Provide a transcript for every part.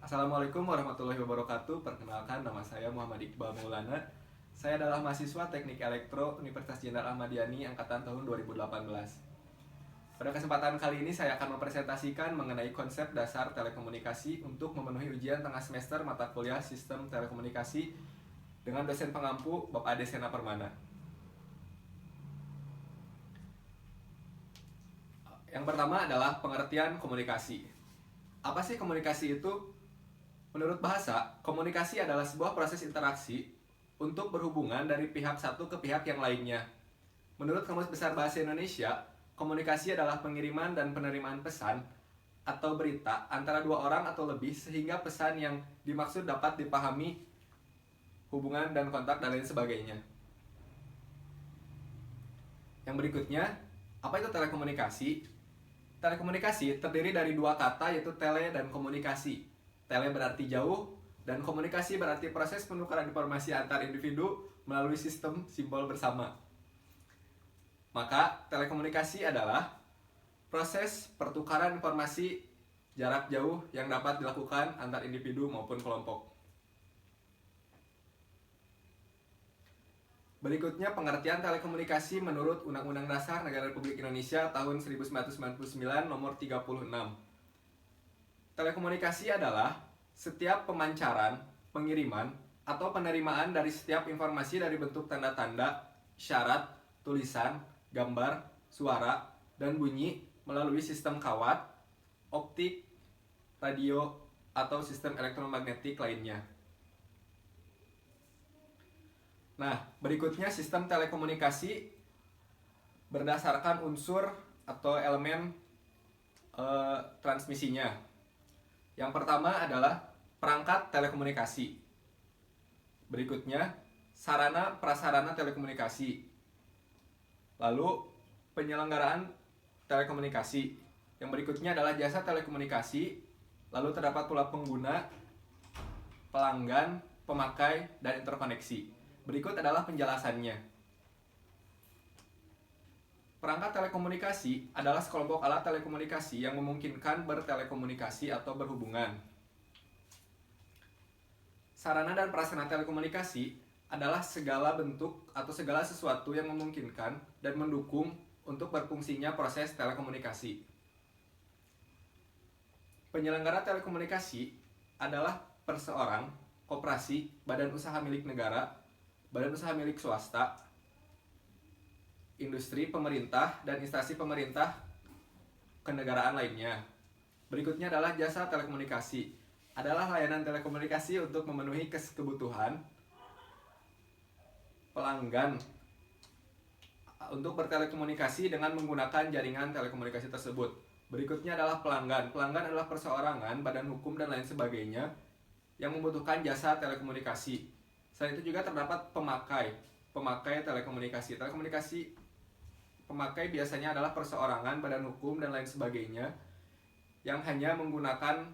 Assalamualaikum warahmatullahi wabarakatuh. Perkenalkan, nama saya Muhammad Iqbal Maulana. Saya adalah mahasiswa Teknik Elektro Universitas Jenderal Ahmad Yani angkatan tahun 2018. Pada kesempatan kali ini saya akan mempresentasikan mengenai konsep dasar telekomunikasi untuk memenuhi ujian tengah semester mata kuliah Sistem Telekomunikasi dengan dosen pengampu Bapak Desena Permana. Yang pertama adalah pengertian komunikasi. Apa sih komunikasi itu? Menurut bahasa, komunikasi adalah sebuah proses interaksi untuk berhubungan dari pihak satu ke pihak yang lainnya. Menurut Kamus Besar Bahasa Indonesia, komunikasi adalah pengiriman dan penerimaan pesan atau berita antara dua orang atau lebih sehingga pesan yang dimaksud dapat dipahami, hubungan dan kontak dan lain sebagainya. Yang berikutnya, apa itu telekomunikasi? Telekomunikasi terdiri dari dua kata yaitu tele dan komunikasi. Tele berarti jauh dan komunikasi berarti proses penukaran informasi antar individu melalui sistem simbol bersama. Maka telekomunikasi adalah proses pertukaran informasi jarak jauh yang dapat dilakukan antar individu maupun kelompok. Berikutnya pengertian telekomunikasi menurut Undang-Undang Dasar Negara Republik Indonesia tahun 1999 nomor 36. Telekomunikasi adalah setiap pemancaran, pengiriman, atau penerimaan dari setiap informasi dari bentuk tanda-tanda, isyarat, tulisan, gambar, suara, dan bunyi melalui sistem kawat, optik, radio, atau sistem elektromagnetik lainnya. Nah, berikutnya sistem telekomunikasi berdasarkan unsur atau elemen transmisinya. Yang pertama adalah perangkat telekomunikasi. Berikutnya, sarana prasarana telekomunikasi. Lalu, penyelenggaraan telekomunikasi. Yang berikutnya adalah jasa telekomunikasi. Lalu terdapat pula pengguna, pelanggan, pemakai, dan interkoneksi. Berikut adalah penjelasannya. Perangkat telekomunikasi adalah sekelompok alat telekomunikasi yang memungkinkan bertelekomunikasi atau berhubungan. Sarana dan prasarana telekomunikasi adalah segala bentuk atau segala sesuatu yang memungkinkan dan mendukung untuk berfungsinya proses telekomunikasi. Penyelenggara telekomunikasi adalah perseorang, koperasi, badan usaha milik negara, badan usaha milik swasta, industri, pemerintah, dan instansi pemerintah kenegaraan lainnya. Berikutnya adalah jasa telekomunikasi. Adalah layanan telekomunikasi untuk memenuhi kebutuhan pelanggan untuk bertelekomunikasi dengan menggunakan jaringan telekomunikasi tersebut. Berikutnya adalah pelanggan. Pelanggan adalah perseorangan, badan hukum, dan lain sebagainya yang membutuhkan jasa telekomunikasi. Selain itu juga terdapat pemakai telekomunikasi. Pemakai biasanya adalah perseorangan, badan hukum, dan lain sebagainya yang hanya menggunakan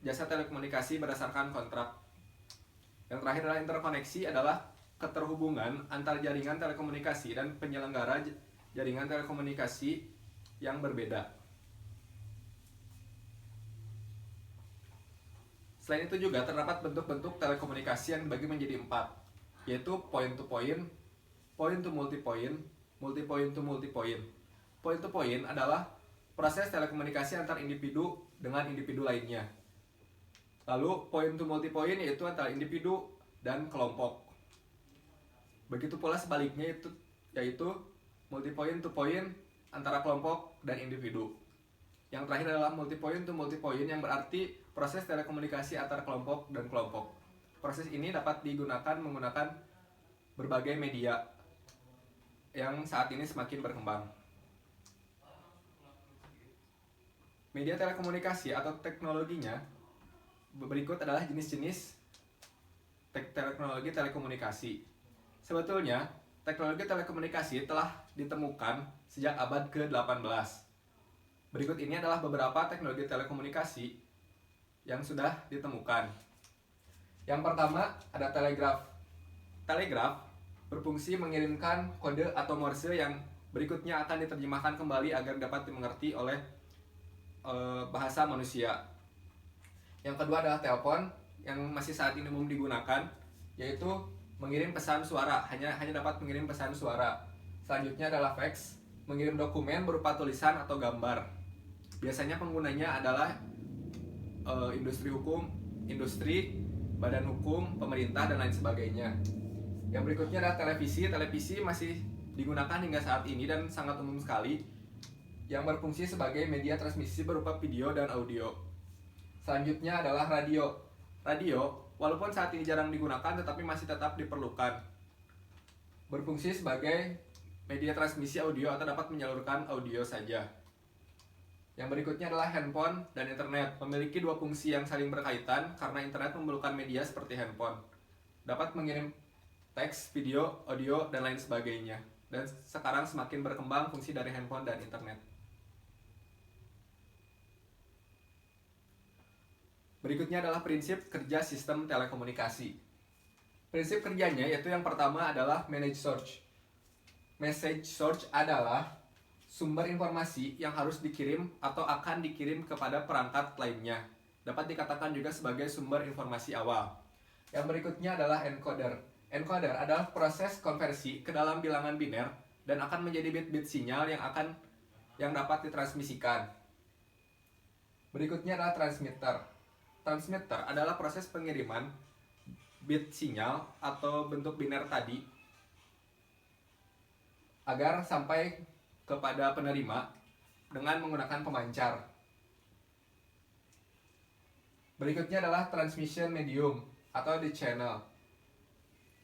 jasa telekomunikasi berdasarkan kontrak. Yang terakhir adalah interkoneksi, adalah keterhubungan antar jaringan telekomunikasi dan penyelenggara jaringan telekomunikasi yang berbeda. Selain itu juga terdapat bentuk-bentuk telekomunikasi yang dibagi menjadi 4, yaitu point to point, point to multipoint, multipoint to multipoint. Point to point adalah proses telekomunikasi antar individu dengan individu lainnya. Lalu point to multipoint yaitu antara individu dan kelompok. Begitu pula sebaliknya yaitu multipoint to point antara kelompok dan individu. Yang terakhir adalah multipoint to multipoint yang berarti proses telekomunikasi antar kelompok dan kelompok. Proses ini dapat digunakan menggunakan berbagai media yang saat ini semakin berkembang. Media telekomunikasi atau teknologinya berikut adalah jenis-jenis teknologi telekomunikasi. Sebetulnya, teknologi telekomunikasi telah ditemukan sejak abad ke-18. Berikut ini adalah beberapa teknologi telekomunikasi yang sudah ditemukan. Yang pertama ada telegraf. Telegraf berfungsi mengirimkan kode atau morse yang berikutnya akan diterjemahkan kembali agar dapat dimengerti oleh bahasa manusia. Yang kedua adalah telepon yang masih saat ini umum digunakan, yaitu mengirim pesan suara, hanya dapat mengirim pesan suara. Selanjutnya adalah fax, mengirim dokumen berupa tulisan atau gambar. Biasanya penggunanya adalah industri hukum, industri, badan hukum, pemerintah, dan lain sebagainya. Yang berikutnya adalah televisi. Televisi masih digunakan hingga saat ini dan sangat umum sekali, yang berfungsi sebagai media transmisi berupa video dan audio. Selanjutnya adalah radio. Radio, walaupun saat ini jarang digunakan, tetapi masih tetap diperlukan. Berfungsi sebagai media transmisi audio atau dapat menyalurkan audio saja. Yang berikutnya adalah handphone dan internet. Memiliki dua fungsi yang saling berkaitan karena internet memerlukan media seperti handphone. Dapat mengirim teks, video, audio, dan lain sebagainya. Dan sekarang semakin berkembang fungsi dari handphone dan internet. Berikutnya adalah prinsip kerja sistem telekomunikasi. Prinsip kerjanya yaitu yang pertama adalah manage search. Message search adalah sumber informasi yang harus dikirim atau akan dikirim kepada perangkat lainnya. Dapat dikatakan juga sebagai sumber informasi awal. Yang berikutnya adalah encoder. Encoder adalah proses konversi ke dalam bilangan biner dan akan menjadi bit-bit sinyal yang dapat ditransmisikan. Berikutnya adalah transmitter. Transmitter adalah proses pengiriman bit sinyal atau bentuk biner tadi agar sampai kepada penerima dengan menggunakan pemancar. Berikutnya adalah transmission medium atau the channel.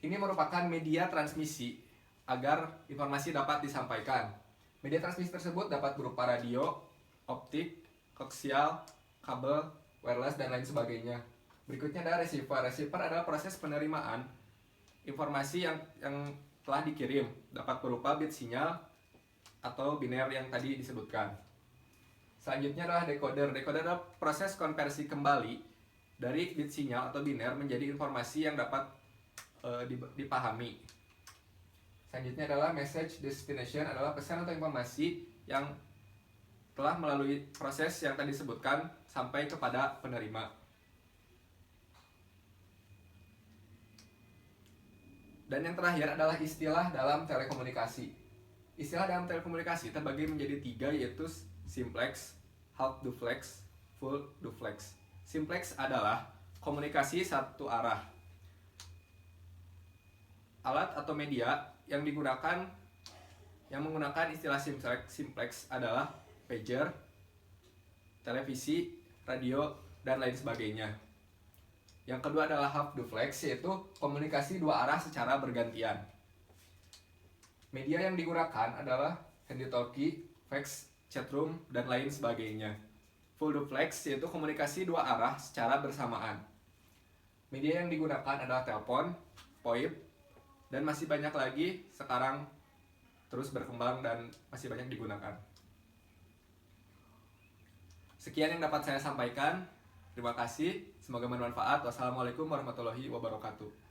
Ini merupakan media transmisi agar informasi dapat disampaikan. Media transmisi tersebut dapat berupa radio, optik, koaksial, kabel, wireless, dan lain sebagainya. Berikutnya adalah receiver. Receiver adalah proses penerimaan informasi yang telah dikirim, dapat berupa bit sinyal atau biner yang tadi disebutkan. Selanjutnya adalah decoder. Decoder adalah proses konversi kembali dari bit sinyal atau biner menjadi informasi yang dapat dipahami. Selanjutnya adalah message destination, adalah pesan atau informasi yang telah melalui proses yang tadi disebutkan sampai kepada penerima. Dan yang terakhir adalah istilah dalam telekomunikasi. Istilah dalam telekomunikasi terbagi menjadi 3, yaitu simplex, half duplex, full duplex. Simplex adalah komunikasi satu arah. Alat atau media yang menggunakan istilah simplex adalah pager, televisi, radio, dan lain sebagainya. Yang kedua adalah half duplex, yaitu komunikasi dua arah secara bergantian. Media yang digunakan adalah handy-talkie, fax, chatroom, dan lain sebagainya. Full duplex yaitu komunikasi dua arah secara bersamaan. Media yang digunakan adalah telepon, VoIP, dan masih banyak lagi sekarang terus berkembang dan masih banyak digunakan. Sekian yang dapat saya sampaikan. Terima kasih. Semoga bermanfaat. Wassalamualaikum warahmatullahi wabarakatuh.